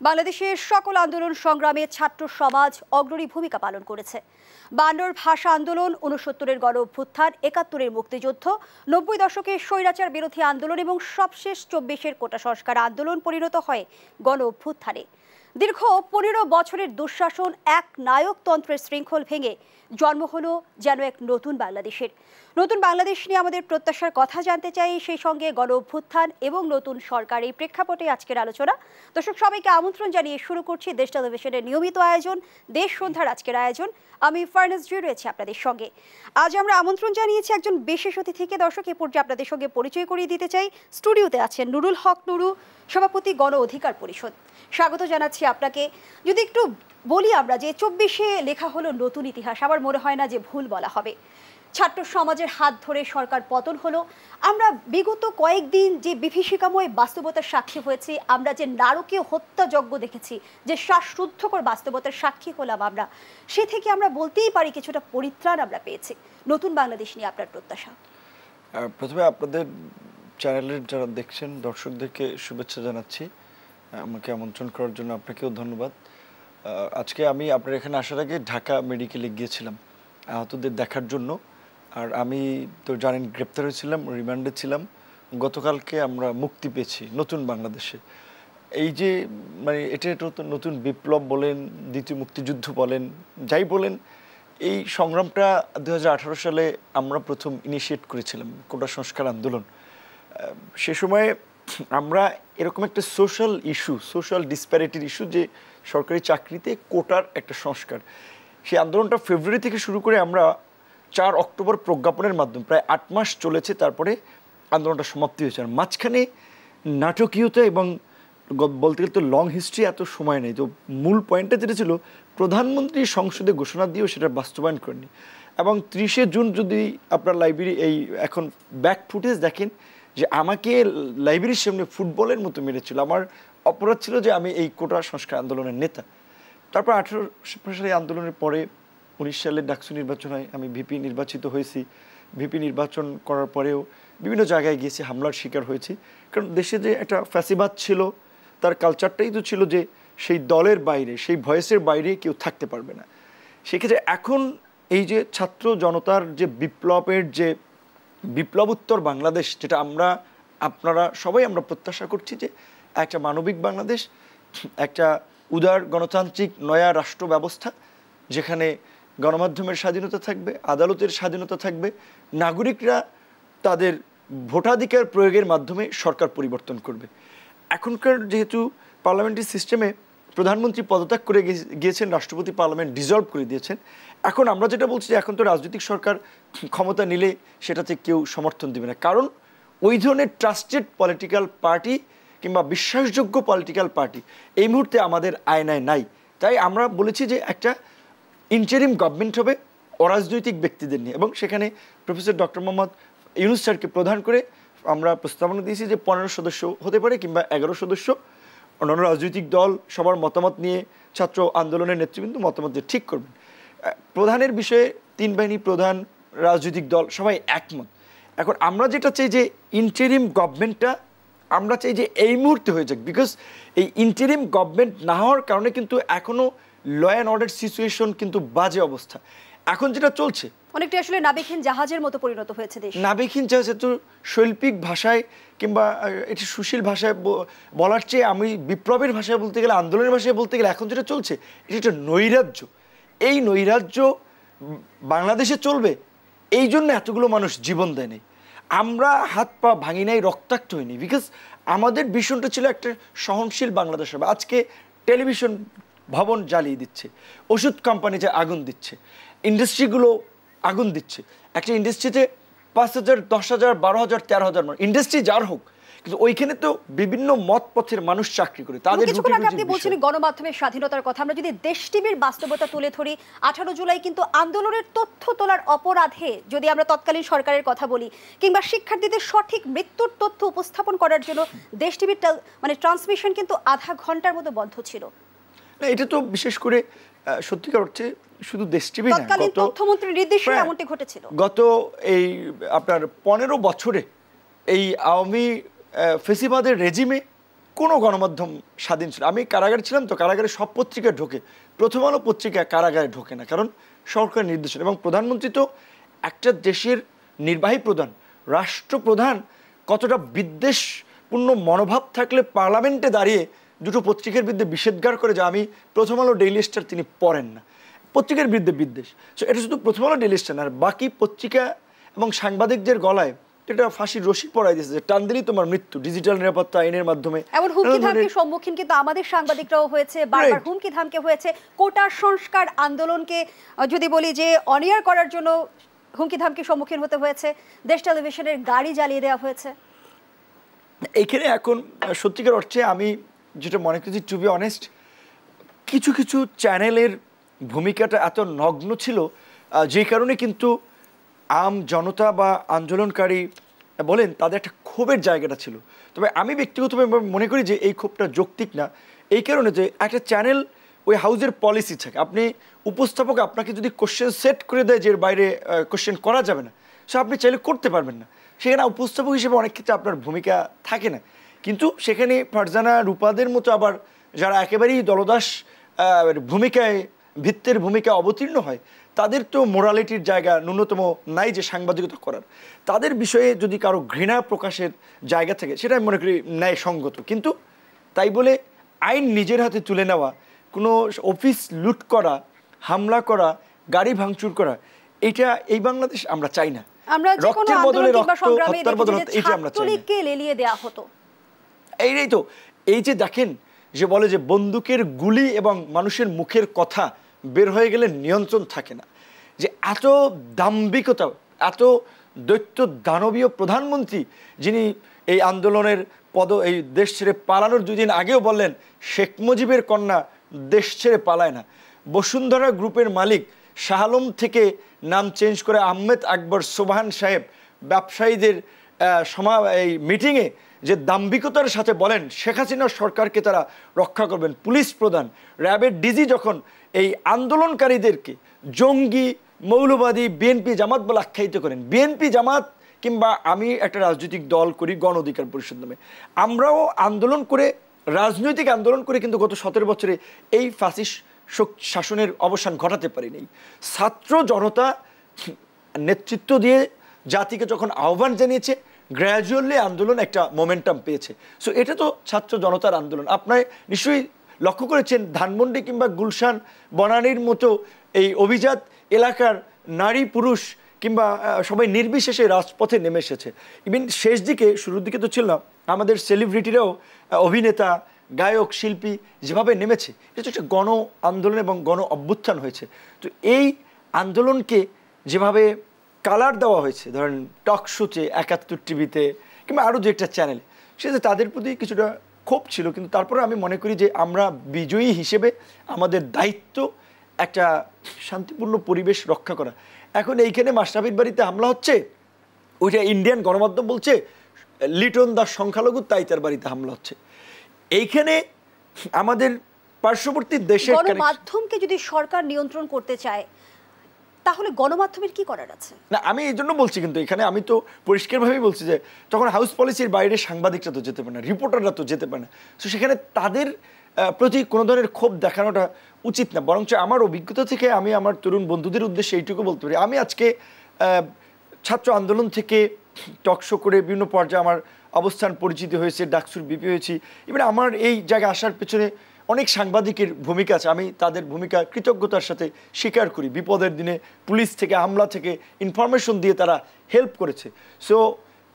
বাংলাদেশের সকল আন্দোলন সংগ্রামে ছাত্র সমাজ অগ্রণী ভূমিকা পালন করেছে। 52 ভাষা আন্দোলন, 69-এর গণ অভ্যুত্থান, 71-এর মুক্তিযুদ্ধ, 90 দশকের স্বৈরাচার বিরোধী আন্দোলন এবং সবশেষ 24-এর কোটা সংস্কার আন্দোলন পরিণত হয় গণ অভ্যুত্থানে। দীর্ঘ 15 বছরের দুঃশাসন এক নায়কতন্ত্রের শৃঙ্খল ভেঙে জন্ম হলো যেন এক নতুন বাংলাদেশের। নতুন বাংলাদেশ নিয়ে আমাদের প্রত্যাশার কথা জানতে চাই, সেই সঙ্গে গণ অভ্যুত্থান এবং নতুন সরকার, এই প্রেক্ষাপটে আজকের আলোচনা। দর্শক সবাইকে আমন্ত্রণ জানিয়ে শুরু করছি দেশ টেলিভিশনের নিয়মিত আয়োজন দেশ সন্ধ্যার আজকের আয়োজন। আমি ফারনাজ জি রয়েছি আপনাদের সঙ্গে। আজ আমরা আমন্ত্রণ জানিয়েছি একজন বিশেষ অতিথিকে। দর্শক এ পর্যায়ে আপনাদের সঙ্গে পরিচয় করিয়ে দিতে চাই। স্টুডিওতে আছেন নুরুল হক নুরু, সভাপতি গণ অধিকার পরিষদ। স্বাগত জানাচ্ছি আপনাকে। যদি একটু বলি আমরা যে 24-এ লেখা হলো নতুন ইতিহাস, আমার মনে হয় না যে ভুল বলা হবে। ছাত্র সমাজের হাত ধরে সরকার পতন হলো। আমরা বিগত কয়েকদিন যে বিভীষিকাময় বাস্তবতার সাক্ষী হয়েছি, আমরা যে নারকীয় হত্যাযজ্ঞ দেখেছি, যে শ্বাসরুদ্ধকর বাস্তবতার সাক্ষী হলাম আমরা, সে থেকে আমরা বলতেই পারি কিছুটা পরিত্রাণ আমরা পেয়েছি। নতুন বাংলাদেশ নিয়ে আপনার প্রত্যাশা? প্রথমে আপনাদের চ্যানেলের যারা দেখছেন দর্শকদেরকে শুভেচ্ছা জানাচ্ছি। আমাকে আমন্ত্রণ করার জন্য আপনাকেও ধন্যবাদ। আজকে আমি আপনার এখানে আসার আগে ঢাকা মেডিকেলে গিয়েছিলাম আহতদের দেখার জন্য। আর আমি তো জানেন গ্রেপ্তার হয়েছিলাম, রিমান্ডে ছিলাম। গতকালকে আমরা মুক্তি পেয়েছি নতুন বাংলাদেশে। এই যে এটা তো নতুন বিপ্লব বলেন, দ্বিতীয় মুক্তিযুদ্ধ বলেন, যাই বলেন, এই সংগ্রামটা 2018 সালে আমরা প্রথম ইনিশিয়েট করেছিলাম, কোটা সংস্কার আন্দোলন। সে সময়ে আমরা এরকম একটা সোশ্যাল ইস্যু, সোশ্যাল ডিসপ্যারিটির ইস্যু, যে সরকারি চাকরিতে কোটার একটা সংস্কার, সেই আন্দোলনটা ফেব্রুয়ারি থেকে শুরু করে আমরা 4 অক্টোবর প্রজ্ঞাপনের মাধ্যমে প্রায় 8 মাস চলেছে। তারপরে আন্দোলনটা সমাপ্তি হয়েছে। আর মাঝখানে নাটকীয়তা এবং বলতে গেলে তো লং হিস্ট্রি, এত সময় নেই। তো মূল পয়েন্টটা যেটা ছিল, প্রধানমন্ত্রী সংসদে ঘোষণা দিয়েও সেটা বাস্তবায়ন করেনি। এবং 30শে জুন যদি আপনার লাইব্রেরি এই এখন ব্যাক ফুটেজ দেখেন, যে আমাকে লাইব্রেরির সামনে ফুটবলের মতো মেরেছিল। আমার অপরাধ ছিল যে আমি এই কোটা সংস্কার আন্দোলনের নেতা। তারপর 18 সালে আন্দোলনের পরে 19 সালের ডাকসু নির্বাচন হয়, আমি ভিপি নির্বাচিত হয়েছি। ভিপি নির্বাচন করার পরেও বিভিন্ন জায়গায় গিয়েছি, হামলার শিকার হয়েছি। কারণ দেশে যে একটা ফ্যাসিবাদ ছিল, তার কালচারটাই তো ছিল যে সেই দলের বাইরে, সেই ভয়েসের বাইরে কেউ থাকতে পারবে না। সেক্ষেত্রে এখন এই যে ছাত্র জনতার যে বিপ্লবের যে বিপ্লবোত্তর বাংলাদেশ, যেটা আপনারা সবাই আমরা প্রত্যাশা করছি, যে একটা মানবিক বাংলাদেশ, একটা উদার গণতান্ত্রিক নয়া রাষ্ট্র ব্যবস্থা, যেখানে গণমাধ্যমের স্বাধীনতা থাকবে, আদালতের স্বাধীনতা থাকবে, নাগরিকরা তাদের ভোটাধিকার প্রয়োগের মাধ্যমে সরকার পরিবর্তন করবে। এখনকার যেহেতু পার্লামেন্টারি সিস্টেমে প্রধানমন্ত্রী পদত্যাগ করে গিয়েছেন, রাষ্ট্রপতি পার্লামেন্ট ডিসলভ করে দিয়েছেন, এখন আমরা যেটা বলছি যে এখন তো রাজনৈতিক সরকার ক্ষমতা নিলে সেটাতে কেউ সমর্থন দেবে না। কারণ ওই ধরনের ট্রাস্টেড পলিটিক্যাল পার্টি কিংবা বিশ্বাসযোগ্য পলিটিক্যাল পার্টি এই মুহূর্তে আমাদের আয়নায় নাই। তাই আমরা বলেছি যে একটা ইন্টারিম গভর্নমেন্ট হবে অরাজনৈতিক ব্যক্তিদের নিয়ে, এবং সেখানে প্রফেসর ডক্টর মোহাম্মদ ইউনূস স্যারকে প্রধান করে আমরা প্রস্তাবনা দিয়েছি যে 15 সদস্য হতে পারে কিংবা 11 সদস্য। অন্যান্য রাজনৈতিক দল সবার মতামত নিয়ে ছাত্র আন্দোলনের নেতৃবৃন্দ মতামত দিয়ে ঠিক করবেন। প্রধানের বিষয়ে 3 বাহিনী প্রধান, রাজনৈতিক দল সবাই একমত। এখন আমরা যেটা চাই যে ইন্টারিম গভর্নমেন্টটা আমরা চাই যে এই মুহূর্তে হয়ে যাক, বিকজ এই ইন্টারিম গভর্নমেন্ট না হওয়ার কারণে কিন্তু এখনও ল অ্যান্ড অর্ডার সিচুয়েশন কিন্তু বাজে অবস্থা। এখন যেটা চলছে অনেকটা আসলে নাবিকহীন জাহাজের মতো পরিণত হয়েছে দেশ। নাবিকহীন জাহাজ, তো শৈল্পিক ভাষায় কিংবা এটি সুশীল ভাষায় বলার চেয়ে আমি বিপ্লবের ভাষায় বলতে গেলে, আন্দোলনের ভাষায় বলতে গেলে, এখন যেটা চলছে এটা একটা নৈরাজ্য। এই নৈরাজ্য বাংলাদেশে চলবে, এই জন্য এতগুলো মানুষ জীবন দেয়নি। আমরা হাত পা ভাঙি নাই, রক্তাক্ত হয়নি, বিকজ আমাদের ভীষণটা ছিল একটা সহনশীল বাংলাদেশ হবে। আজকে টেলিভিশন ভবন জ্বালিয়ে দিচ্ছে, ওষুধ কোম্পানি যে আগুন দিচ্ছে, ইন্ডাস্ট্রিগুলো আগুন দিচ্ছে। একটা ইন্ডাস্ট্রিতে 5,000, 10,000, 12,000, 13,000 মানুষ, ইন্ডাস্ট্রি যার হোক, কিন্তু ওইখানে তো বিভিন্ন মত পথের মানুষ চাকরি করে। তাদের আপনি বলছেন গণমাধ্যমের স্বাধীনতার কথা, আমরা যদি দেশ টিভির বাস্তবতা তুলে ধরি, 18 জুলাই কিন্তু আন্দোলনের তথ্য তোলার অপরাধে যদি আমরা তৎকালীন সরকারের কথা বলি, কিংবা শিক্ষার্থীদের সঠিক মৃত্যুর তথ্য উপস্থাপন করার জন্য দেশ টিভির ট্রান্সমিশন কিন্তু আধা ঘন্টার মতো বন্ধ ছিল। না, এটা তো বিশেষ করে সত্যিকার অর্থে শুধু দেশ টিভি না, তথ্যমন্ত্রীর নির্দেশে এমনটি ঘটেছিল। গত এই আপনার 15 বছরে এই আওয়ামী ফেসিবাদের রেজিমে কোনো গণমাধ্যম স্বাধীন ছিল। আমি কারাগারে ছিলাম, তো কারাগারে সব পত্রিকা ঢোকে, প্রথম আলো পত্রিকা কারাগারে ঢোকে না, কারণ সরকার নির্দেশনা। এবং প্রধানমন্ত্রী তো একটা দেশের নির্বাহী প্রধান, রাষ্ট্রপ্রধান, কতটা বিদ্বেষপূর্ণ মনোভাব থাকলে পার্লামেন্টে দাঁড়িয়ে দুটো পত্রিকার বিরুদ্ধে নিষেধাজ্ঞা করে, যে আমি প্রথম আলো ডেইলি স্টার তিনি পড়েন না, পত্রিকার বিরুদ্ধে বিদ্বেষ। সো এটা শুধু প্রথম আলো ডেইলি স্টার না, আর বাকি পত্রিকা এবং সাংবাদিকদের গলায় এটা ফাঁসির রশি পড়াই দিয়েছে, যে টান দিলেই তোমার মৃত্যু, ডিজিটাল নিরাপত্তা আইনের মাধ্যমে। এমন হুমকি ধামকির সম্মুখীন কিন্তু আমাদের সাংবাদিকরাও হয়েছে, বারবার হুমকি ধামকি হয়েছে। কোটা সংস্কার আন্দোলনকে যদি বলি যে অনিয়ার করার জন্য হুমকি ধামকির সম্মুখীন হতে হয়েছে, দেশ টেলিভিশনের গাড়ি জ্বালিয়ে দেওয়া হয়েছে। এইখানে এখন সত্যিকার অর্থে আমি যেটা মনে করছি, টু বি অনেস্ট, কিছু কিছু চ্যানেলের ভূমিকাটা এত নগ্ন ছিল, যে কারণে কিন্তু আম জনতা বা আন্দোলনকারী বলেন তাদের একটা ক্ষোভের জায়গাটা ছিল। তবে আমি ব্যক্তিগতভাবে মনে করি যে এই ক্ষোভটা যৌক্তিক না, এই কারণে যে একটা চ্যানেল ওই হাউজের পলিসি থাকে, আপনি উপস্থাপক আপনাকে যদি কোশ্চেন সেট করে দেয় যে এর বাইরে কোশ্চেন করা যাবে না, সে আপনি চাইলে করতে পারবেন না। সেখানে উপস্থাপক হিসেবে অনেক ক্ষেত্রে আপনার ভূমিকা থাকে না, কিন্তু সেখানে ফারজানা রূপাদের মতো আবার যারা একেবারেই দলদাস ভূমিকায়, ভিত্তের ভূমিকা অবতীর্ণ হয়, তাদের তো মোরালিটির জায়গা ন্যূনতম নাই যে সাংবাদিকতা করার। তাদের বিষয়ে যদি কারো ঘৃণা প্রকাশের জায়গা থাকে, সেটা আমি মনে করি ন্যায়সঙ্গত। কিন্তু তাই বলে আইন নিজের হাতে তুলে নেওয়া, কোনো অফিস লুট করা, হামলা করা, গাড়ি ভাঙচুর করা, এটা এই বাংলাদেশ আমরা চাই না। আমরা যে কোনো আন্দোলন কিংবা সংগ্রামে দেখি যে ছাত্রলীগকে লেলিয়ে দেওয়া হতো। এইটাই তো, এই যে দেখেন যে বলে যে বন্দুকের গুলি এবং মানুষের মুখের কথা বের হয়ে গেলে নিয়ন্ত্রণ থাকে না, যে এত দাম্ভিকতা, এত দৈত্য দানবীয় প্রধানমন্ত্রী, যিনি এই আন্দোলনের এই দেশ ছেড়ে পালানোর 2 দিন আগেও বললেন শেখ মুজিবের কন্যা দেশ ছেড়ে পালায় না। বসুন্ধরা গ্রুপের মালিক শাহ আলম থেকে নাম চেঞ্জ করে আহমেদ আকবর সোবহান সাহেব ব্যবসায়ীদের এই মিটিংয়ে যে দাম্ভিকতার সাথে বলেন শেখ হাসিনার সরকারকে তারা রক্ষা করবেন, পুলিশ প্রধান, র্যাবের ডিজি যখন এই আন্দোলনকারীদেরকে জঙ্গি, মৌলবাদী, বিএনপি জামাত বলে আখ্যায়িত করেন। বিএনপি জামাত কিংবা আমি একটা রাজনৈতিক দল করি, গণ অধিকার পরিষদ নামে, আমরাও আন্দোলন করে, রাজনৈতিক আন্দোলন করে কিন্তু গত 17 বছরে এই ফ্যাসিস্ট শাসনের অবসান ঘটাতে পারিনি। ছাত্র জনতা নেতৃত্ব দিয়ে জাতিকে যখন আহ্বান জানিয়েছে, গ্র্যাজুয়ালি আন্দোলন একটা মোমেন্টাম পেয়েছে। সো এটা তো ছাত্র জনতার আন্দোলন। আপনারা নিশ্চয়ই লক্ষ্য করেছেন ধানমন্ডি কিংবা গুলশান, বনানীর মতো এই অভিজাত এলাকার নারী পুরুষ কিংবা সবাই নির্বিশেষে রাজপথে নেমে এসেছে। ইভেন শেষ দিকে, শুরুর দিকে তো ছিল না, আমাদের সেলিব্রিটিরাও, অভিনেতা, গায়ক, শিল্পী যেভাবে নেমেছে, এটা একটা গণ আন্দোলন এবং গণ অভ্যুত্থান হয়েছে। তো এই আন্দোলনকে যেভাবে কালার দেওয়া হয়েছে, ধরেন টক শোতে, 71 টিভিতে কিংবা আরও যে একটা চ্যানেলে, সেটা তাদের প্রতি কিছুটা ক্ষোভ ছিল। কিন্তু তারপরে আমি মনে করি যে আমরা বিজয়ী হিসেবে আমাদের দায়িত্ব একটা শান্তিপূর্ণ পরিবেশ রক্ষা করা। এখন এইখানে মাশরাফির বাড়িতে হামলা হচ্ছে, ওইটা ইন্ডিয়ান গণমাধ্যম বলছে লিটন দাস সংখ্যালঘু, তাই তার বাড়িতে হামলা হচ্ছে। এইখানে আমাদের পার্শ্ববর্তী দেশের গণমাধ্যমকে যদি সরকার নিয়ন্ত্রণ করতে চায়, তাহলে গণমাধ্যমের কি করার আছে? না, আমি এই জন্য বলছি, কিন্তু এখানে আমি তো পরিষ্কারভাবেই বলছি যে তখন হাউস পলিসির বাইরে সাংবাদিকরা তো যেতে পারে না, রিপোর্টাররা তো যেতে পারে না। তো সেখানে তাদের প্রতি কোনো ধরনের ক্ষোভ দেখানোটা উচিত না। বরঞ্চ আমার অভিজ্ঞতা থেকে আমি আমার তরুণ বন্ধুদের উদ্দেশ্যে এইটুকু বলতে পারি, আমি আজকে ছাত্র আন্দোলন থেকে টক শো করে বিভিন্ন পর্যায়ে আমার অবস্থান পরিচিতি হয়েছে, ডাকসুর বিপি হয়েছি। এবার আমার এই জায়গায় আসার পেছনে অনেক সাংবাদিকের ভূমিকা আছে, আমি তাদের ভূমিকা কৃতজ্ঞতার সাথে স্বীকার করি। বিপদের দিনে পুলিশ থেকে, হামলা থেকে ইনফরমেশন দিয়ে তারা হেল্প করেছে। সো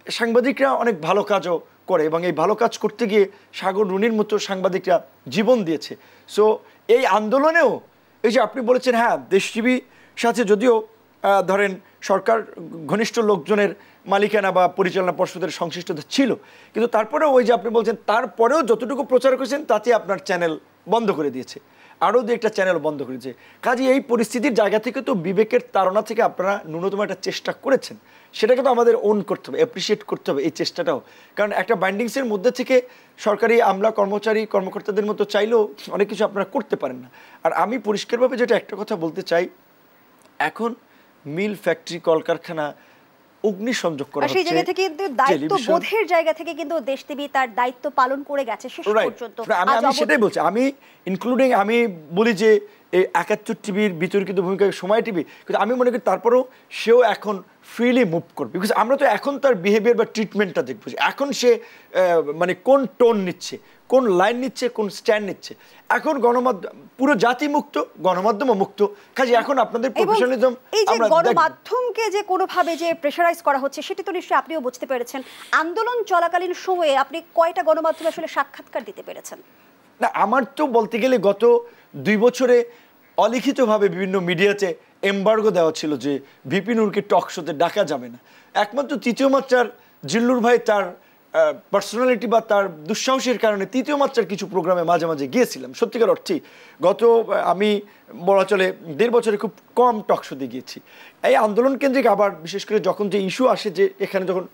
সাংবাদিকরা অনেক ভালো কাজও করে, এবং এই ভালো কাজ করতে গিয়ে সাগর রুনির মতো সাংবাদিকরা জীবন দিয়েছে। সো এই আন্দোলনেও এই যে আপনি বলেছেন, হ্যাঁ দেশ টিভির সাথে যদিও ধরেন সরকার ঘনিষ্ঠ লোকজনের মালিকানা বা পরিচালনা পর্ষদের সংশ্লিষ্টতা ছিল, কিন্তু তারপরেও ওই যে আপনি বলছেন, তারপরেও যতটুকু প্রচার করেছেন তাতে আপনার চ্যানেল বন্ধ করে দিয়েছে, আরও দু একটা চ্যানেল বন্ধ করেছে। কাজে এই পরিস্থিতির জায়গা থেকে তো বিবেকের তাড়না থেকে আপনারা ন্যূনতম একটা চেষ্টা করেছেন, সেটাকে তো আমাদের ওন করতে হবে, অ্যাপ্রিসিয়েট করতে হবে এই চেষ্টাটাও। কারণ একটা বাইন্ডিংসের মধ্যে থেকে সরকারি আমলা, কর্মচারী, কর্মকর্তাদের মতো চাইলেও অনেক কিছু আপনারা করতে পারেন না। আর আমি পরিষ্কারভাবে যেটা একটা কথা বলতে চাই, এখন মিল, ফ্যাক্টরি, কলকারখানা অগ্নিসংযোগ করা আর সেই হচ্ছে জায়গা থেকে কিন্তু দায়িত্ববোধের জায়গা থেকে কিন্তু দেশ টিভি তার দায়িত্ব পালন করে গেছে শেষ পর্যন্ত। আমি সেটাই বলছি, আমি ইনক্লুডিং আমি বলি যে এই ৭১ টিভির বিতর্কিত ভূমিকা সময় টিভি, কিন্তু আমি মনে করি তারপরেও সেও এখন ফ্রিলি মুভ করবে, বিকজ আমরা তো এখন তার বিহেভিয়ার বা ট্রিটমেন্টটা দেখবো এখন সে মানে কোন টোন নিচ্ছে, কোন লাইন নিচ্ছে, কোন স্ট্যান্ড নিচ্ছে। এখন গণমাধ্যম পুরো জাতি মুক্ত, গণমাধ্যম মুক্ত, কাজে এখন আপনাদের প্রফেশনালিজম আমরা গণমাধ্যমকে যে কোনোভাবে যে প্রেশারাইজ করা হচ্ছে সেটি তো নিশ্চয়ই আপনিও বুঝতে পেরেছেন। আন্দোলন চলাকালীন সময়ে আপনি কয়টা গণমাধ্যমে আসলে সাক্ষাৎকার দিতে পেরেছেন? না, আমার তো বলতে গেলে গত ২ বছরে অলিখিতভাবে বিভিন্ন মিডিয়াতে এমবার্গো দেওয়া ছিল যে ভিপি নূরকে টক শোতে ডাকা যাবে না। একমাত্র তৃতীয় মাত্রার জিল্লুর ভাই তার পার্সোনালিটি বা তার দুঃসাহসের কারণে তৃতীয় মাত্রার কিছু প্রোগ্রামে মাঝে মাঝে গিয়েছিলাম। সত্যিকার অর্থেই গত আমি বলা চলে ১.৫ বছরে খুব কম টক শোতে গিয়েছি। এই আন্দোলন কেন্দ্রিক আবার বিশেষ করে যখন যে ইস্যু আসে যে এখানে যখন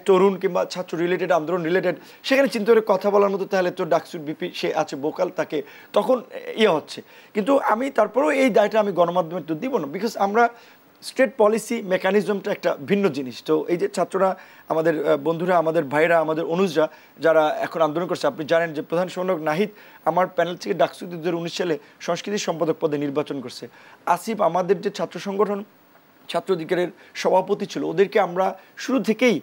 তরুণ কিংবা ছাত্র রিলেটেড, আন্দোলন রিলেটেড, সেখানে চিন্তা করে কথা বলার মতো তাহলে তো ডাকসুর বিপি সে আছে ভোকাল, তাকে তখন হচ্ছে। কিন্তু আমি তারপরেও এই দায়টা আমি গণমাধ্যমে তো দিব না, বিকজ আমরা স্টেট পলিসি মেকানিজমটা একটা ভিন্ন জিনিস। তো এই যে ছাত্ররা, আমাদের বন্ধুরা, আমাদের ভাইরা, আমাদের অনুজরা যারা এখন আন্দোলন করছে, আপনি জানেন যে প্রধান সমন্বয়ক নাহিদ আমার প্যানেল থেকে ডাকসু ২০১৯ সালে সংস্কৃতি সম্পাদক পদে নির্বাচন করছে। আসিফ আমাদের যে ছাত্র সংগঠন ছাত্র অধিকারের সভাপতি ছিল, ওদেরকে আমরা শুরু থেকেই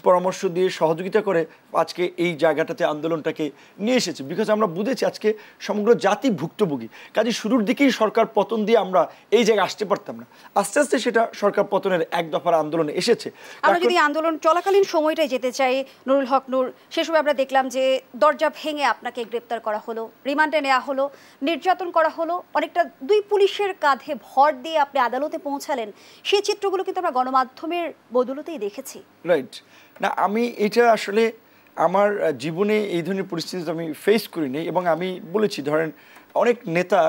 পরামর্শ দিয়ে সহযোগিতা করে আজকে এই জায়গাটাতে আন্দোলনটাকে নিয়ে এসেছে, বিকজ আমরা বুঝেছি আজকে সমগ্র জাতি ভুক্তভোগী। কাজে শুরুর দিকেই সরকার পতন দিয়ে আমরা এই জায়গায় আসতে পারতাম না, আস্তে আস্তে সেটা সরকার পতনের এক দফার আন্দোলনে এসেছে। আমরা যদি আন্দোলন চলাকালীন সময়টাই যেতে চাই, নুরুল হক নূর, সে সময় আমরা দেখলাম যে দরজা ভেঙে আপনাকে গ্রেপ্তার করা হলো, রিমান্ডে নেওয়া হলো, নির্যাতন করা হলো, অনেকটা ২ পুলিশের কাঁধে ভর দিয়ে আপনি আদালতে পৌঁছালেন। সেই চিত্রগুলো কিন্তু আমরা গণমাধ্যমের বদলতেই দেখেছি। রাইট। না, আমি এটা আসলে আমার জীবনে এই ধরনের পরিস্থিতি আমি ফেস করিনি, এবং আমি বলেছি ধরেন অনেক নেতা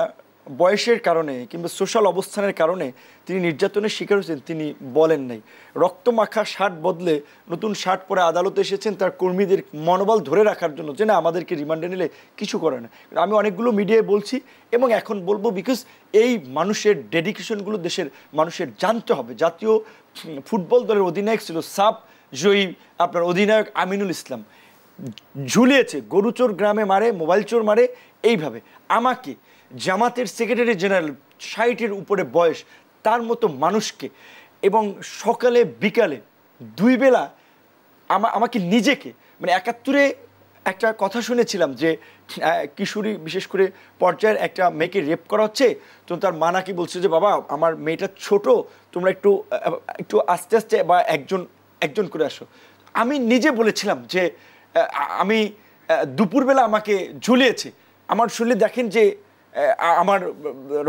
বয়সের কারণে কিংবা সোশ্যাল অবস্থানের কারণে তিনি নির্যাতনের শিকার হয়েছেন, তিনি বলেন নাই। রক্তমাখা শার্ট বদলে নতুন শার্ট পরে আদালতে এসেছেন তার কর্মীদের মনোবল ধরে রাখার জন্য, যে না আমাদেরকে রিমান্ডে নিলে কিছু করে না। আমি অনেকগুলো মিডিয়ায় বলছি এবং এখন বলবো, বিকজ এই মানুষের ডেডিকেশনগুলো দেশের মানুষের জানতে হবে। জাতীয় ফুটবল দলের অধিনায়ক ছিল সাব জয়ী আপনার অধিনায়ক আমিনুল ইসলাম, ঝুলিয়েছে, গরুচোর গ্রামে মারে, মোবাইল চোর মারে, এইভাবে। আমাকে জামাতের সেক্রেটারি জেনারেল ৬০-এর উপরে বয়স, তার মতো মানুষকে, এবং সকালে বিকালে ২ বেলা আমাকে নিজেকে, মানে ৭১-এ একটা কথা শুনেছিলাম যে কিশোরী বিশেষ করে পর্যায়ের একটা মেয়েকে রেপ করা হচ্ছে, তো তার মা নাকি বলছে যে বাবা আমার মেয়েটা ছোট, তোমরা একটু আস্তে আস্তে বা একজন করে আসো। আমি নিজে বলেছিলাম যে আমি দুপুরবেলা আমাকে ঝুলিয়েছে, আমার শরীরে দেখেন যে আমার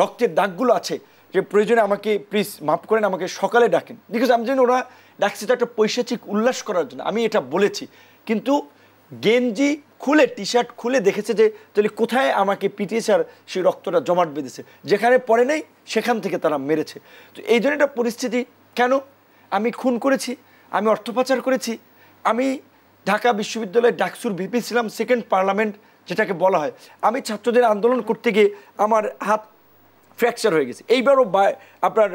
রক্তের দাগগুলো আছে, যে প্রয়োজনে আমাকে প্লিজ মাফ করেন, আমাকে সকালে ডাকেন, বিকজ আমি জানি ওরা ডাকছে তো একটা পৈশাচিক উল্লাস করার জন্য, আমি এটা বলেছি। কিন্তু গেঞ্জি খুলে, টি শার্ট খুলে দেখেছে যে তাহলে কোথায় আমাকে পিটিয়েছে, আর সেই রক্তটা জমাট বেঁধেছে, যেখানে পড়ে নেই সেখান থেকে তারা মেরেছে। তো এই জন্য একটা পরিস্থিতি। কেন? আমি খুন করেছি, আমি অর্থ পাচার করেছি, আমি ঢাকা বিশ্ববিদ্যালয়ের ডাকসুর ভিপি ছিলাম, সেকেন্ড পার্লামেন্ট যেটাকে বলা হয়। আমি ছাত্রদের আন্দোলন করতে গিয়ে আমার হাত ফ্র্যাকচার হয়ে গেছে। এইবারও আপনার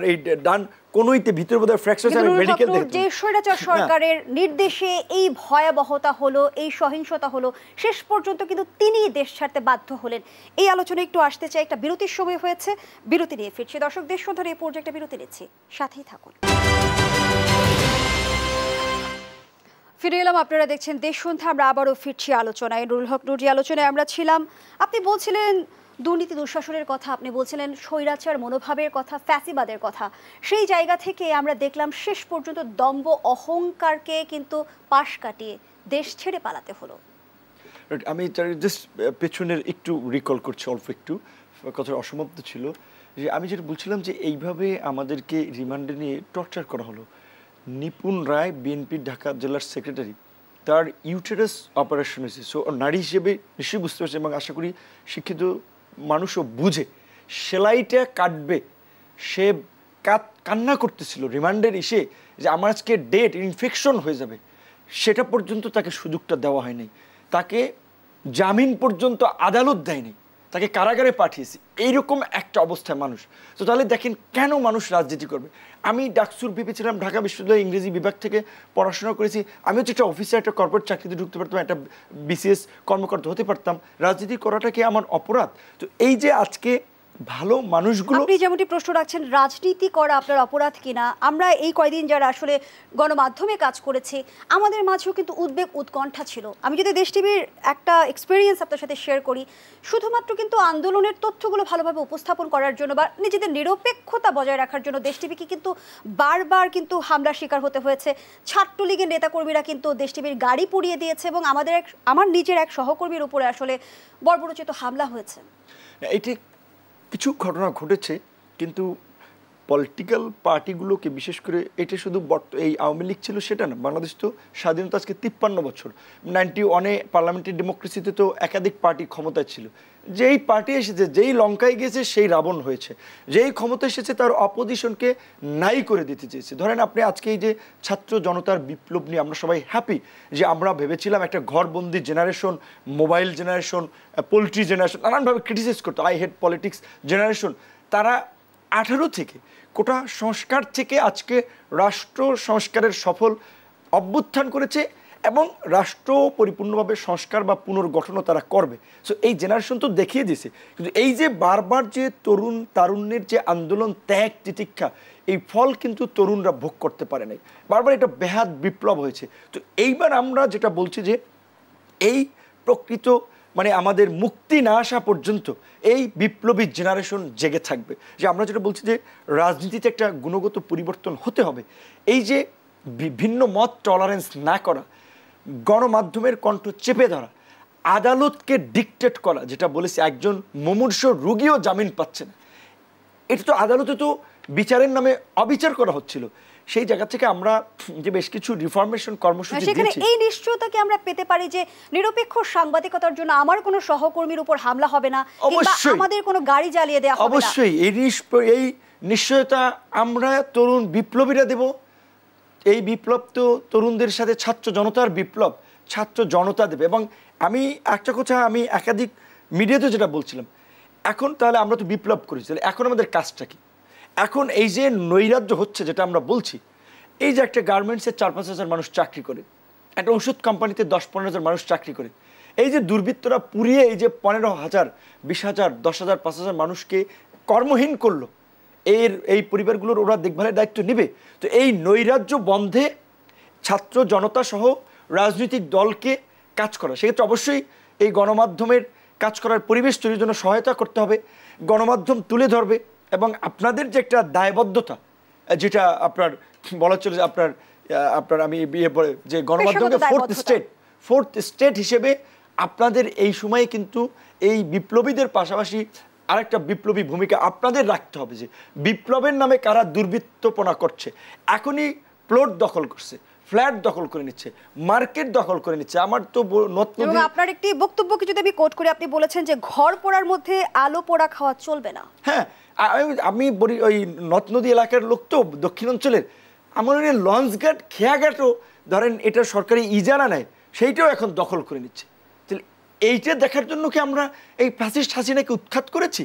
এই ডান কোনোইতে ভিতরে বোধহয় ফ্র্যাকচার, মেডিকেল দেখতে। যে স্বৈরাচার সরকারের নির্দেশে এই ভয়াবহতা হলো, এই সহিংসতা হলো, শেষ পর্যন্ত কিন্তু তিনি দেশ ছাড়তে বাধ্য হলেন। এই আলোচনা একটু আসতে চাই, একটা বিরতির সময় হয়েছে, বিরতি নিয়ে ফিরছি। দর্শক, দেশ সন্ধ্যার এই পর্যায়ে একটা বিরতি নিচ্ছি, সাথেই থাকুন। ফিরে এলাম, আপনারা দেখছেন দেশ সন্ধ্যা। আমরা আবারও ফিরছি আলোচনায়। নুরুল হক নূর, যে আলোচনায় আমরা ছিলাম, আপনি বলছিলেন দুর্নীতি দুঃশাসনের কথা, আপনি বলছিলেন স্বৈরাচার মনোভাবের কথা, ফ্যাসিবাদের কথা। সেই জায়গা থেকে আমরা দেখলাম শেষ পর্যন্ত দম্ভ অহংকারকে কিন্তু পাশ কাটিয়ে দেশ ছেড়ে পালাতে হলো। আমি জাস্ট পেছনের একটু রিকল করছি, অল্প একটু কথা অসমাপ্ত ছিল, যে আমি যেটা বলছিলাম যে এইভাবে আমাদেরকে রিমান্ডে নিয়ে টর্চার করা হলো। নিপুণ রায় বিএনপির ঢাকা জেলার সেক্রেটারি, তার ইউটেরাস অপারেশন হয়েছে। সো নারী হিসেবে নিশ্চয়ই বুঝতে পারছে, এবং আশা করি শিক্ষিত মানুষও বুঝে সেলাইটা কাটবে, সে কান্না করতেছিল রিমান্ডের এসে যে আমার আজকে ডেট, ইনফেকশন হয়ে যাবে, সেটা পর্যন্ত তাকে সুযোগটা দেওয়া হয়নি। তাকে জামিন পর্যন্ত আদালত দেয়নি। তাকে কারাগারে পাঠিয়েছি, এইরকম একটা অবস্থায় মানুষ। তো তাহলে দেখেন কেন মানুষ রাজনীতি করবে। আমি ডাকসুর ভেবেছিলাম ঢাকা বিশ্ববিদ্যালয় ইংরেজি বিভাগ থেকে পড়াশোনা করেছি, আমি হচ্ছে একটা অফিসে একটা কর্পোরেট চাকরিতে ঢুকতে পারতাম, একটা বিসিএস কর্মকর্তা হতে পারতাম, রাজনীতি করাটা কি আমার অপরাধ? তো এই যে আজকে ভালো মানুষগুলো, আপনি যেমনটি প্রশ্ন রাখছেন রাজনীতি করা আপনার অপরাধ কিনা, আমরা এই কয়দিন যারা আসলে গণমাধ্যমে কাজ করেছি আমাদের মাঝেও কিন্তু উদ্বেগ উৎকণ্ঠা ছিল। আমি যদি দেশ টিভির একটা এক্সপিরিয়েন্স আপনার সাথে শেয়ার করি, শুধুমাত্র কিন্তু আন্দোলনের তথ্যগুলো ভালোভাবে উপস্থাপন করার জন্য বা নিজেদের নিরপেক্ষতা বজায় রাখার জন্য দেশ টিভিকে কিন্তু বারবার কিন্তু হামলার শিকার হতে হয়েছে। ছাত্রলীগের নেতাকর্মীরা কিন্তু দেশ টিভির গাড়ি পুড়িয়ে দিয়েছে এবং আমার নিজের এক সহকর্মীর উপরে আসলে বর্বরোচিত হামলা হয়েছে। এটি কিছু ঘটনা ঘটেছে, কিন্তু পলিটিক্যাল পার্টিগুলোকে বিশেষ করে এটা শুধু এই আওয়ামী লীগ ছিল সেটা না, বাংলাদেশ তো স্বাধীনতা আজকে 53 বছর, 91-এ পার্লামেন্টারি ডেমোক্রেসিতে তো একাধিক পার্টি ক্ষমতায় ছিল। যেই পার্টি এসেছে, যেই লঙ্কায় গেছে সেই রাবণ হয়েছে, যেই ক্ষমতা এসেছে তার অপোজিশনকে নাই করে দিতে চেয়েছে। ধরেন আপনি আজকে এই যে ছাত্র জনতার বিপ্লব নিয়ে আমরা সবাই হ্যাপি, যে আমরা ভেবেছিলাম একটা ঘরবন্দি generation, mobile generation, poultry generation, নানানভাবে ক্রিটিসাইজ করতো, আই হেট পলিটিক্স জেনারেশন, তারা 18 থেকে কোটা সংস্কার থেকে আজকে রাষ্ট্র সংস্কারের সফল অভ্যুত্থান করেছে এবং রাষ্ট্র পরিপূর্ণভাবে সংস্কার বা পুনর্গঠনও তারা করবে। সো এই জেনারেশন তো দেখিয়ে দিয়েছে, কিন্তু এই যে বারবার যে তারুণ্যের যে আন্দোলন, ত্যাগ তিতিক্ষা, এই ফল কিন্তু তরুণরা ভোগ করতে পারে নাই, বারবার এটা বেহাত বিপ্লব হয়েছে। তো এইবার আমরা যেটা বলছি যে এই প্রকৃত মানে আমাদের মুক্তি না আসা পর্যন্ত এই বিপ্লবী জেনারেশন জেগে থাকবে। যে আমরা যেটা বলছি যে রাজনীতিতে একটা গুণগত পরিবর্তন হতে হবে, এই যে বিভিন্ন মত টলারেন্স না করা, গণমাধ্যমের কণ্ঠ চেপে ধরা, আদালতকে ডিকটেট করা, যেটা বলেছে একজন মুমূর্ষ রোগীও জামিন পাচ্ছে না, এটা তো আদালতে তো বিচারের নামে অবিচার করা হচ্ছিল। সেই জায়গা থেকে আমরা যে বেশ কিছু রিফরমেশন কর্মসূচি দিয়েছি, এই নিশ্চয়তা কি আমরা পেতে পারি যে নিরপেক্ষ সাংবাদিকতার জন্য আমার কোনো সহকর্মীর উপর হামলা হবে না, কিংবা আমাদের কোনো গাড়ি জ্বালিয়ে দেওয়া হবে না? অবশ্যই এই নিশ্চয়তা আমরা তরুণ বিপ্লবীরা দেব। এই বিপ্লব তো তরুণদের সাথে ছাত্র জনতার বিপ্লব, ছাত্র জনতা দেবে। এবং আমি একটা কথা আমি একাধিক মিডিয়াতে যেটা বলছিলাম, এখন তাহলে আমরা তো বিপ্লব করেছি, তাহলে এখন আমাদের কাজটা কি? এখন এই যে নৈরাজ্য হচ্ছে যেটা আমরা বলছি, এই যে একটা গার্মেন্টসের 4-5 হাজার মানুষ চাকরি করে, একটা ওষুধ কোম্পানিতে 10-15 হাজার মানুষ চাকরি করে, এই যে দুর্বৃত্তরা পুড়িয়ে এই যে 15,000, 20,000, 10,000, 5,000 মানুষকে কর্মহীন করলো, এই পরিবারগুলোর ওরা দেখভালের দায়িত্ব নেবে। তো এই নৈরাজ্য বন্ধে ছাত্র জনতা সহ রাজনৈতিক দলকে কাজ করা, সেক্ষেত্রে অবশ্যই এই গণমাধ্যমের কাজ করার পরিবেশ তৈরির জন্য সহায়তা করতে হবে, গণমাধ্যম তুলে ধরবে। এবং আপনাদের যে একটা দায়বদ্ধতা, যেটা আপনার বলা চলে, আপনার আমি বিয়ে পড়ে যে গণমাধ্যমকে ফোর্থ স্টেট হিসেবে আপনাদের এই সময়ে কিন্তু এই বিপ্লবীদের পাশাপাশি আরেকটা বিপ্লবী ভূমিকা আপনাদের রাখতে হবে। যে বিপ্লবের নামে কারা দুর্বৃত্তপনা করছে, এখনই প্লট দখল করছে, ফ্ল্যাট দখল করে নিচ্ছে, মার্কেট দখল করে নিচ্ছে। আমার তো আপনার একটি বক্তব্যকে যদি আমি কোট করি, আপনি বলেছেন যে ঘর পোড়ার মধ্যে আলো পোড়া খাওয়া চলবে না। হ্যাঁ, আমি বলি ওই নদ নদী এলাকার লোক তো, দক্ষিণাঞ্চলের, আমার লঞ্চঘাট খেয়াঘাটও ধরেন এটা সরকারি ইজারা নেয়, সেইটাও এখন দখল করে নিচ্ছে। তাহলে এইটা দেখার জন্য কি আমরা এই ফ্যাসিস্ট হাসিনাকে উৎখাত করেছি?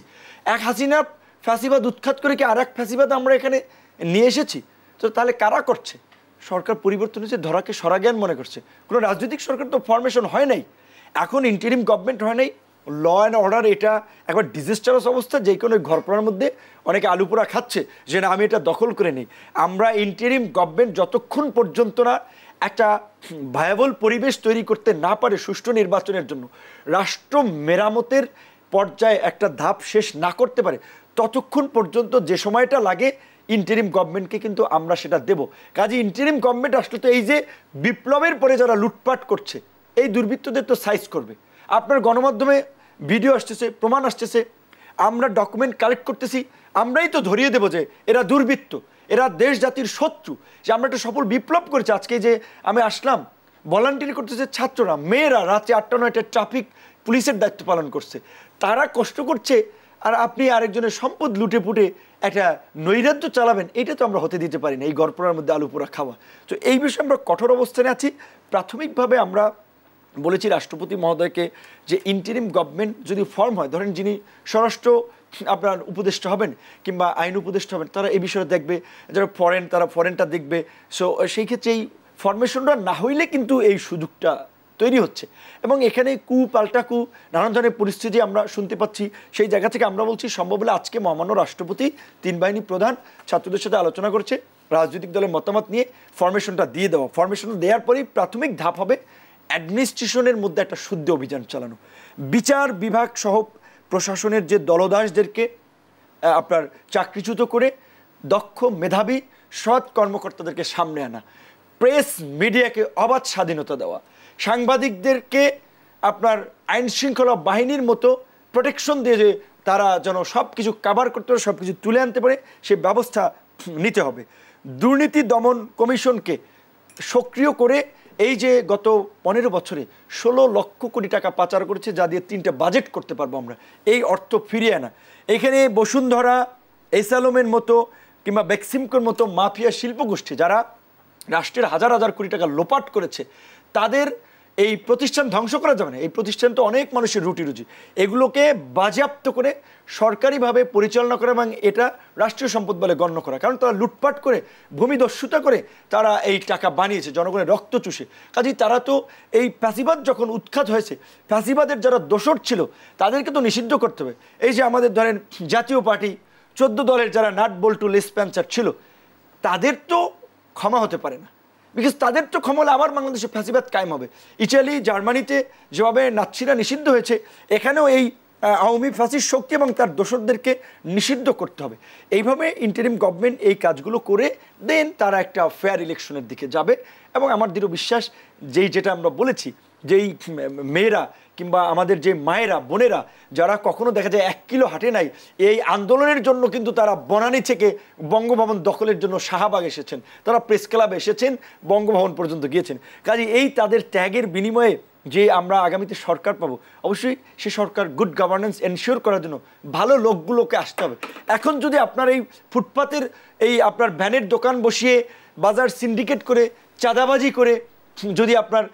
এক হাসিনা ফ্যাসিবাদ উৎখাত করে কি আর এক ফ্যাসিবাদ আমরা এখানে নিয়ে এসেছি? তো তাহলে কারা করছে? সরকার পরিবর্তন হয়েছে, ধরাকে সরাজ্ঞান মনে করছে। কোনো রাজনৈতিক সরকার তো ফরমেশন হয় নাই, এখন ইন্টারিম গভর্নমেন্ট হয় নাই, ল অ্যান্ড অর্ডার এটা একবার ডিজাস্টারাস অবস্থা, যে কোনো ঘর পড়ার মধ্যে অনেকে আলু পোড়া খাচ্ছে যে না আমি এটা দখল করে নিই। আমরা ইন্টারিম গভর্নমেন্ট যতক্ষণ পর্যন্ত না একটা ভায়াবল পরিবেশ তৈরি করতে না পারে সুষ্ঠু নির্বাচনের জন্য, রাষ্ট্র মেরামতের পর্যায়ে একটা ধাপ শেষ না করতে পারে, ততক্ষণ পর্যন্ত যে সময়টা লাগে ইন্টারিম গভর্নমেন্টকে কিন্তু আমরা সেটা দেব। কাজে ইন্টারিম গভর্নমেন্ট আসলে তো এই যে বিপ্লবের পরে যারা লুটপাট করছে এই দুর্বৃত্তদের তো সাইজ করবে। আপনার গণমাধ্যমে ভিডিও আসতেছে, প্রমাণ আসতেছে, আমরা ডকুমেন্ট কালেক্ট করতেছি, আমরাই তো ধরিয়ে দেবো যে এরা দুর্বৃত্ত, এরা দেশ জাতির শত্রু। যে আমরা একটা সফল বিপ্লব করেছি, আজকে যে আমি আসলাম ভলান্টিয়ার করতেছে ছাত্ররা, মেয়েরা রাতে 8টা-9টায় ট্রাফিক পুলিশের দায়িত্ব পালন করছে, তারা কষ্ট করছে, আর আপনি আরেকজনের সম্পদ লুটে পুটে একটা নৈরাজ্য চালাবেন, এটা তো আমরা হতে দিতে পারি না, এই গড়পড়ার মধ্যে আলু পোড়া খাওয়া। তো এই বিষয়ে আমরা কঠোর অবস্থানে আছি। প্রাথমিকভাবে আমরা বলেছি রাষ্ট্রপতি মহোদয়কে যে ইন্টারিম গভর্নমেন্ট যদি ফর্ম হয়, ধরেন যিনি স্বরাষ্ট্র আপনার উপদেষ্টা হবেন কিংবা আইন উপদেষ্টা হবেন, তারা এই বিষয়ে দেখবে, যারা ফরেন তারা ফরেনটা দেখবে। সো সেই ক্ষেত্রে এই ফরমেশনটা না হইলে কিন্তু এই সুযোগটা তৈরি হচ্ছে, এবং এখানে কু পাল্টা কু নানান ধরনের পরিস্থিতি আমরা শুনতে পাচ্ছি। সেই জায়গা থেকে আমরা বলছি সম্ভব হলে আজকে মহামান্য রাষ্ট্রপতি, 3 বাহিনী প্রধান ছাত্রদের সাথে আলোচনা করেছে, রাজনৈতিক দলের মতামত নিয়ে ফরমেশনটা দিয়ে দেওয়া। ফরমেশনটা দেওয়ার পরেই প্রাথমিক ধাপ হবে অ্যাডমিনিস্ট্রেশনের মধ্যে একটা শুদ্ধ অভিযান চালানো, বিচার বিভাগ সহ প্রশাসনের যে দলদাসদেরকে আপনার চাকরিচ্যুত করে দক্ষ মেধাবী সৎ কর্মকর্তাদেরকে সামনে আনা, প্রেস মিডিয়াকে অবাধ স্বাধীনতা দেওয়া, সাংবাদিকদেরকে আপনার আইন শৃঙ্খলা বাহিনীর মতো প্রোটেকশন দিয়ে যে তারা যেন সব কিছু কাভার করতে পারে, সব কিছু তুলে আনতে পারে, সে ব্যবস্থা নিতে হবে। দুর্নীতি দমন কমিশনকে সক্রিয় করে এই যে গত 15 বছরে 16 লক্ষ কোটি টাকা পাচার করেছে, যা দিয়ে 3টা বাজেট করতে পারবো আমরা, এই অর্থ ফিরিয়ে আনা। এখানে বসুন্ধরা, এসালোমের মতো কিংবা বেক্সিমকোর মতো মাফিয়া শিল্পগোষ্ঠী যারা রাষ্ট্রের হাজার হাজার কোটি টাকা লোপাট করেছে, তাদের এই প্রতিষ্ঠান ধ্বংস করা যাবে না। এই প্রতিষ্ঠান তো অনেক মানুষের রুটি রুজি, এগুলোকে বাজেয়াপ্ত করে সরকারিভাবে পরিচালনা করা এবং এটা রাষ্ট্রীয় সম্পদ বলে গণ্য করা। কারণ তারা লুটপাট করে, ভূমিদস্যুতা করে তারা এই টাকা বানিয়েছে, জনগণের রক্ত চুষে। কাজেই তারা তো এই ফ্যাসিবাদ যখন উৎখাত হয়েছে, ফ্যাসিবাদের যারা দোসর ছিল তাদেরকে তো নিষিদ্ধ করতে হবে। এই যে আমাদের ধরেন জাতীয় পার্টি 14 দলের যারা নাট বল্টু লেসপ্যান্সার ছিল, তাদের তো ক্ষমা হতে পারে না, বিকজ তাদের তো ক্ষমা হলে আবার বাংলাদেশে ফ্যাসিবাদ কায়েম হবে। ইটালি, জার্মানিতে যেভাবে নাৎসিরা নিষিদ্ধ হয়েছে, এখানেও এই আওয়ামী ফ্যাসিস্ট শক্তি এবং তার দোসরদেরকে নিষিদ্ধ করতে হবে। এইভাবে ইন্টারিম গভর্নমেন্ট এই কাজগুলো করে দেন তারা একটা ফেয়ার ইলেকশনের দিকে যাবে। এবং আমার দৃঢ় বিশ্বাস, যেটা আমরা বলেছি, যেই মেয়েরা কিংবা আমাদের যে মায়েরা বোনেরা যারা কখনো দেখা যায় 1 কিলো হাঁটে নাই, এই আন্দোলনের জন্য কিন্তু তারা বনানী থেকে বঙ্গভবন দখলের জন্য শাহবাগ এসেছেন, তারা প্রেস ক্লাবে এসেছেন, বঙ্গভবন পর্যন্ত গিয়েছেন। কাজে এই তাদের ত্যাগের বিনিময়ে যে আমরা আগামীতে সরকার পাবো, অবশ্যই সে সরকার গুড গভর্নেন্স এনশিওর করার জন্য ভালো লোকগুলোকে আসতে হবে। এখন যদি আপনার এই ফুটপাতের এই আপনার ভ্যানের দোকান বসিয়ে বাজার সিন্ডিকেট করে চাঁদাবাজি করে যদি আপনার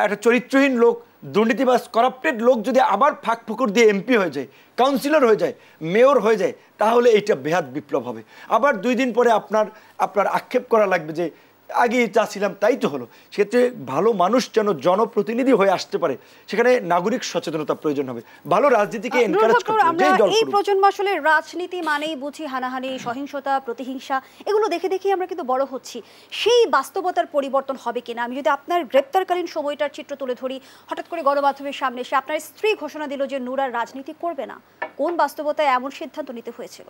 একটা চরিত্রহীন লোক, দুর্নীতিবাজ, করাপ্টেড লোক যদি আবার ফাঁক ফুকুর দিয়ে এমপি হয়ে যায়, কাউন্সিলর হয়ে যায়, মেয়র হয়ে যায়, তাহলে এইটা বেহাত বিপ্লব হবে। আবার 2 দিন পরে আপনার আক্ষেপ করা লাগবে যে আগে যা ছিলাম তাই তো হলো। সেক্ষেত্রে ভালো মানুষ যেন জনপ্রতিনিধি হয়ে আসতে পারে, সেখানে নাগরিক সচেতনতা প্রয়োজন হবে, ভালো রাজনীতিকে এনকারেজ করতে হবে। এই প্রজন্ম আসলে রাজনীতি মানেই বুঝি হানাহানি, সহিংসতা, প্রতিহিংসা, এগুলো দেখে দেখে আমরা কিন্তু বড় হচ্ছি। সেই বাস্তবতার পরিবর্তন হবে কিনা? আমি যদি আপনার গ্রেপ্তারকালীন সময়টার চিত্র তুলে ধরি, হঠাৎ করে গণমাধ্যমের সামনে এসে আপনার স্ত্রী ঘোষণা দিল যে নূর আর রাজনীতি করবে না। কোন বাস্তবতায় এমন সিদ্ধান্ত নিতে হয়েছিল?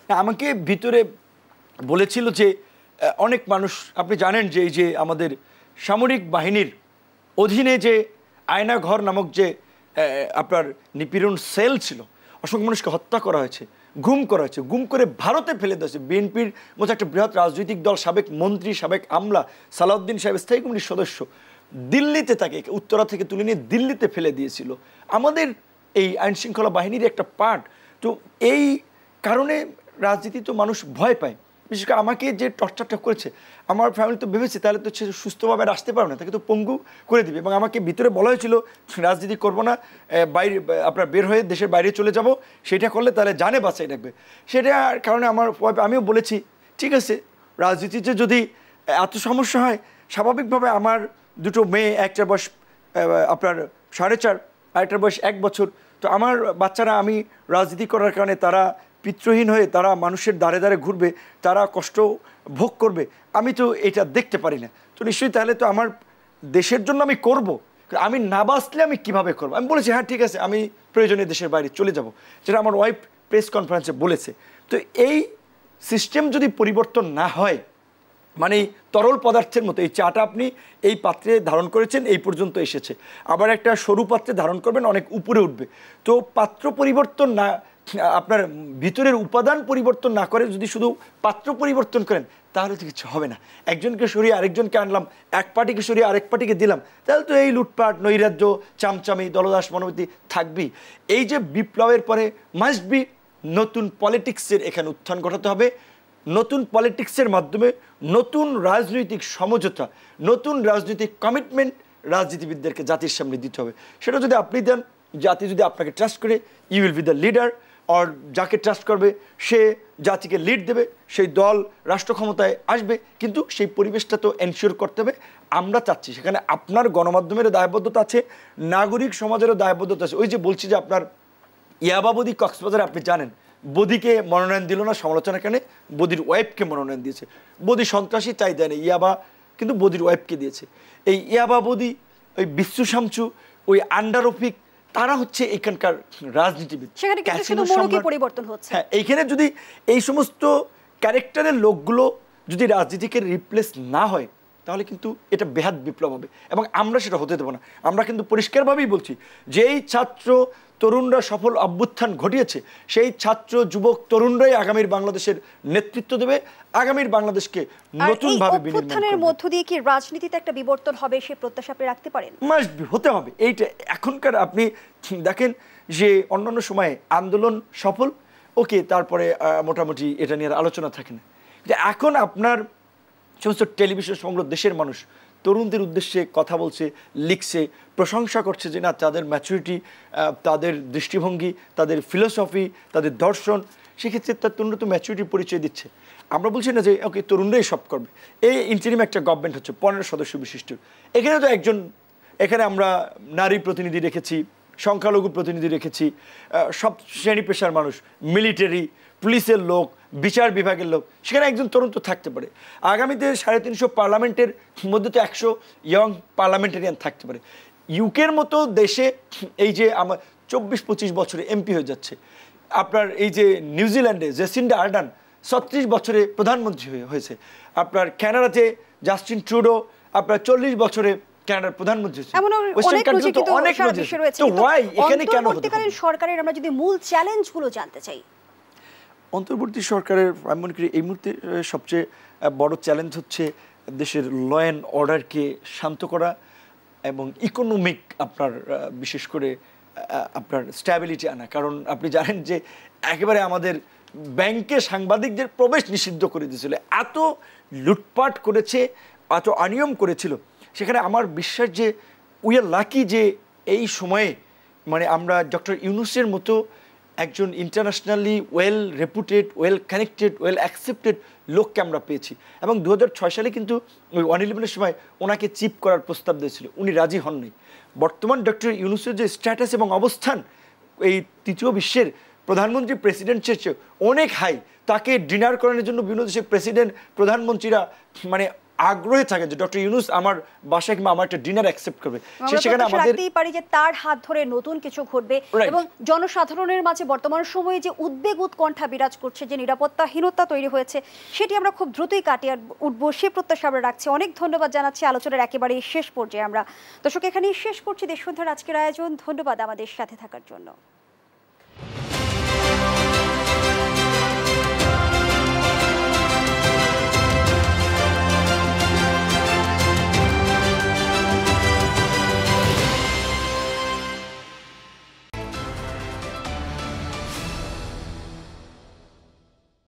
আমাকে ভিতরে বলেছিল যে অনেক মানুষ, আপনি জানেন যে এই যে আমাদের সামরিক বাহিনীর অধীনে যে আয়নাঘর নামক যে আপনার নিপীড়ন সেল ছিল, অসংখ্য মানুষকে হত্যা করা হয়েছে, গুম করা হয়েছে, গুম করে ভারতে ফেলে দেওয়া হয়েছে। বিএনপির মতো একটা বৃহৎ রাজনৈতিক দল, সাবেক মন্ত্রী, সাবেক আমলা সালাউদ্দিন সাহেব স্থায়ী কমিটির সদস্য, দিল্লিতে তাকে উত্তরা থেকে তুলে নিয়ে দিল্লিতে ফেলে দিয়েছিল আমাদের এই আইনশৃঙ্খলা বাহিনীর একটা পার্ট। তো এই কারণে রাজনীতি তো মানুষ ভয় পায়। বিশেষ করে আমাকে যে টর্চারটা করেছে, আমার ফ্যামিলি তো ভেবেছে তাহলে তো সে সুস্থভাবে আর আসতে পারবে না, তাকে তো পঙ্গু করে দিবে। এবং আমাকে ভিতরে বলা হয়েছিল রাজনীতি করবো না, বাইরে আপনার বের হয়ে দেশের বাইরে চলে যাব, সেটা করলে তাহলে জানে বাঁচাই রাখবে। সেটার কারণে আমিও বলেছি ঠিক আছে, রাজনীতিতে যদি এত সমস্যা হয়, স্বাভাবিকভাবে আমার 2টো মেয়ে, একটার বয়স আপনার 4.5 আর একটার বয়স 1 বছর, তো আমার বাচ্চারা, আমি রাজনীতি করার কারণে তারা পিতৃহীন হয়ে তারা মানুষের দ্বারে দ্বারে ঘুরবে, তারা কষ্ট ভোগ করবে, আমি তো এটা দেখতে পারি না। তো নিশ্চয়ই তাহলে তো আমার দেশের জন্য আমি করব, আমি না বাঁচলে আমি কিভাবে করব? আমি বলেছি হ্যাঁ ঠিক আছে, আমি প্রয়োজনে দেশের বাইরে চলে যাব, যেটা আমার ওয়াইফ প্রেস কনফারেন্সে বলেছে। তো এই সিস্টেম যদি পরিবর্তন না হয়, মানে তরল পদার্থের মতো, এই চাটা আপনি এই পাত্রে ধারণ করেছেন, এই পর্যন্ত এসেছে, আবার একটা সরু পাত্রে ধারণ করবেন, অনেক উপরে উঠবে। তো পাত্র পরিবর্তন না, আপনার ভিতরের উপাদান পরিবর্তন না করে যদি শুধু পাত্র পরিবর্তন করেন, তাহলে তো কিছু হবে না। একজনকে সরিয়ে আরেকজনকে আনলাম, এক পার্টিকে সরিয়ে আরেক পার্টিকে দিলাম, তাহলে তো এই লুটপাট, নৈরাজ্য, চামচামি, দলদাস মনোবৃত্তি থাকবেই। এই যে বিপ্লবের পরে মাস্ট বি নতুন পলিটিক্সের এখানে উত্থান ঘটাতে হবে। নতুন পলিটিক্সের মাধ্যমে নতুন রাজনৈতিক সমঝোতা, নতুন রাজনৈতিক কমিটমেন্ট রাজনীতিবিদদেরকে জাতির সামনে দিতে হবে। সেটা যদি আপনি দেন, জাতি যদি আপনাকে ট্রাস্ট করে, you will be the leader. আর যাকে ট্রাস্ট করবে সে জাতিকে লিড দেবে, সেই দল রাষ্ট্র ক্ষমতায় আসবে। কিন্তু সেই পরিবেশটা তো এনশিওর করতে হবে। আমরা চাচ্ছি সেখানে আপনার গণমাধ্যমেরও দায়বদ্ধতা আছে, নাগরিক সমাজেরও দায়বদ্ধতা আছে। ওই যে বলছি যে আপনার ইয়াবা বদি কক্সবাজারে আপনি জানেন, বদিকে মনোনয়ন দিল না সমালোচনার কারণে, বদির ওয়াইফকে মনোনয়ন দিয়েছে। বদি সন্ত্রাসী তাই দেয় না, ইয়াবা কিন্তু বদির ওয়াইফকে দিয়েছে। এই ইয়াবা বদি, ওই বিশ্বু শামচু, ওই আন্ডার রফিক, তারা হচ্ছে এখানকার রাজনীতিবিদ। সেখানে কিন্তু শুধু মোড়কে পরিবর্তন হচ্ছে। হ্যাঁ, এইখানে যদি এই সমস্ত ক্যারেক্টারের লোকগুলো যদি রাজনীতিকে রিপ্লেস না হয়, তাহলে কিন্তু এটা বেহাত বিপ্লব হবে এবং আমরা সেটা হতে দেবো না। আমরা কিন্তু পরিষ্কারভাবেই বলছি, যেই ছাত্র তরুণরা সফল অভ্যুত্থান ঘটিয়েছে, সেই ছাত্র যুবক তরুণরাই আগামীর বাংলাদেশের নেতৃত্ব দেবে, আগামীর বাংলাদেশকে নতুনভাবে অভ্যুত্থানের মধ্য দিয়ে কি রাজনীতিতে একটা বিবর্তন হবে, সে প্রত্যাশা আপনি রাখতে পারেন? মাস্ট বি, হতে হবে। এইটা এখনকার আপনি দেখেন যে অন্যান্য সময়ে আন্দোলন সফল, ওকে, তারপরে মোটামুটি এটা নিয়ে আলোচনা থাকে না। যে এখন আপনার সমস্ত টেলিভিশন সংগ্রহ দেশের মানুষ তরুণদের উদ্দেশ্যে কথা বলছে, লিখছে, প্রশংসা করছে যে না, তাদের ম্যাচুরিটি, তাদের দৃষ্টিভঙ্গি, তাদের ফিলোসফি, তাদের দর্শন, সেক্ষেত্রে তার তরুণ তো ম্যাচুরিটির পরিচয় দিচ্ছে। আমরা বলছি না যে ওকে তরুণরাই সব করবে। এই ইন্টারিম একটা গভর্নমেন্ট হচ্ছে 15 সদস্য বিশিষ্ট। এখানে তো একজন, এখানে আমরা নারী প্রতিনিধি রেখেছি, সংখ্যালঘু প্রতিনিধি রেখেছি, সব শ্রেণী পেশার মানুষ, মিলিটারি, পুলিশের লোক, বিচার বিভাগের লোক, সেখানে একজন তরুণ তো থাকতে পারে। আগামীতে 350 পার্লামেন্টের মধ্যে তো 100 ইয়ং পার্লামেন্টেরিয়ান থাকতে পারে। ইউকের মতো দেশে এই যে আমার 24-25 বছরে এমপি হয়ে যাচ্ছে, আপনার এই যে নিউজিল্যান্ডে জেসিন্ডা আর্ডান 36 বছরে প্রধানমন্ত্রী হয়েছে, আপনার কানাডাতে জাস্টিন ট্রুডো আপনার 40 বছরে কানাডার প্রধানমন্ত্রী হয়েছে। অন্তর্বর্তীকালীন সরকারের আমরা যদি মূল চ্যালেঞ্জগুলো জানতে চাই, অন্তর্বর্তী সরকারের আমি মনে করি এই মুহূর্তে সবচেয়ে বড় চ্যালেঞ্জ হচ্ছে দেশের ল অ্যান্ড অর্ডারকে শান্ত করা এবং ইকোনমিক আপনার বিশেষ করে আপনার স্ট্যাবিলিটি আনা। কারণ আপনি জানেন যে একেবারে আমাদের ব্যাংকে সাংবাদিকদের প্রবেশ নিষিদ্ধ করে দিয়েছিল, এত লুটপাট করেছে, এত অনিয়ম করেছিল। সেখানে আমার বিশ্বাস যে উই আর লাকি যে এই সময়ে মানে আমরা ডক্টর ইউনূসের মতো একজন internationally well রেপুটেড, well connected, well accepted লোককে আমরা পেয়েছি। এবং 2006 সালে কিন্তু ওই 111-এর সময় ওনাকে চিফ করার প্রস্তাব দিয়েছিল, উনি রাজি হননি। বর্তমান ডক্টর ইউনূসের যে স্ট্যাটাস এবং অবস্থান এই তৃতীয় বিশ্বের প্রধানমন্ত্রী প্রেসিডেন্টের চেয়ে অনেক হাই, তাকে ডিনার করানোর জন্য বিভিন্ন দেশের প্রেসিডেন্ট, প্রধানমন্ত্রীরা মানে আগ্রহে থাকে যে ডক্টর ইউনূস আমার বাসায় কিংবা আমার একটা ডিনার অ্যাকসেপ্ট করবে। সেখানে আমাদের রাখতেই পারি যে তার হাত ধরে নতুন কিছু ঘটবে এবং জনসাধারণের মাঝে বর্তমান সময়ে যে উদ্বেগ উৎকণ্ঠা বিরাজ করছে, যে নিরাপত্তাহীনতা তৈরি হয়েছে, সেটি আমরা খুব দ্রুতই কাটিয়ে উঠবো, সে প্রত্যাশা আমরা রাখছি। অনেক ধন্যবাদ জানাচ্ছি। আলোচনার একেবারে শেষ পর্যায়ে আমরা দর্শক এখানেই শেষ করছি দেশসন্ধ্যার আজকের আয়োজন। ধন্যবাদ আমাদের সাথে থাকার জন্য।